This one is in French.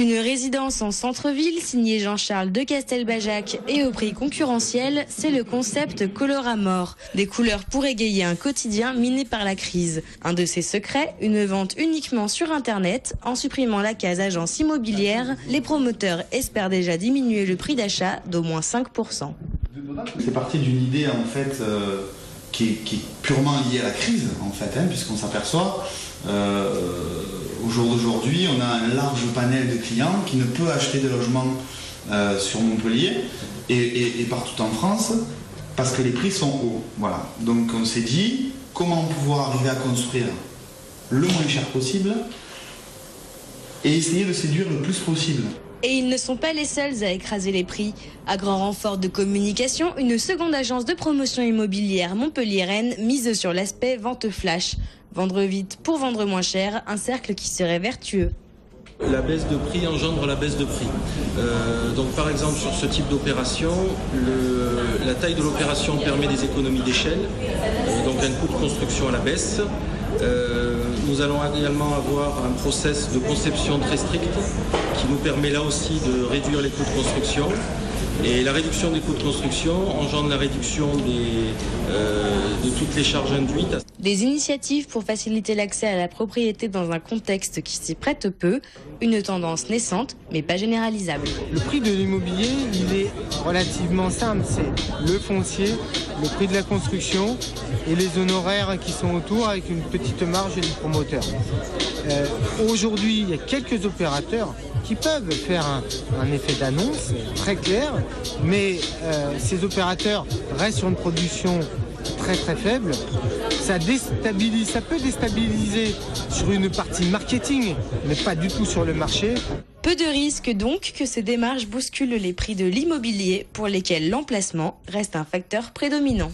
Une résidence en centre-ville, signée Jean-Charles de Castelbajac et au prix concurrentiel, c'est le concept Coloramore. Des couleurs pour égayer un quotidien miné par la crise. Un de ses secrets, une vente uniquement sur Internet. En supprimant la case agence immobilière, les promoteurs espèrent déjà diminuer le prix d'achat d'au moins 5%. C'est parti d'une idée en fait qui est purement liée à la crise en fait, puisqu'on s'aperçoit au jour d'aujourd'hui, on a un large panel de clients qui ne peut acheter de logement sur Montpellier et partout en France parce que les prix sont hauts. Voilà. Donc on s'est dit comment pouvoir arriver à construire le moins cher possible et essayer de séduire le plus possible. Et ils ne sont pas les seuls à écraser les prix. À grand renfort de communication, une seconde agence de promotion immobilière montpelliéraine mise sur l'aspect vente flash. Vendre vite pour vendre moins cher, un cercle qui serait vertueux. La baisse de prix engendre la baisse de prix. Donc par exemple sur ce type d'opération, la taille de l'opération permet des économies d'échelle, donc un coût de construction à la baisse. Nous allons également avoir un process de conception très strict qui nous permet là aussi de réduire les coûts de construction. Et la réduction des coûts de construction engendre la réduction de toutes les charges induites. Des initiatives pour faciliter l'accès à la propriété dans un contexte qui s'y prête peu, une tendance naissante mais pas généralisable. Le prix de l'immobilier, il est relativement simple, c'est le foncier, le prix de la construction et les honoraires qui sont autour avec une petite marge du promoteur. Aujourd'hui, il y a quelques opérateurs qui peuvent faire un effet d'annonce très clair, mais ces opérateurs restent sur une production très très faible. Ça peut déstabiliser sur une partie marketing, mais pas du tout sur le marché. Peu de risques donc que ces démarches bousculent les prix de l'immobilier pour lesquels l'emplacement reste un facteur prédominant.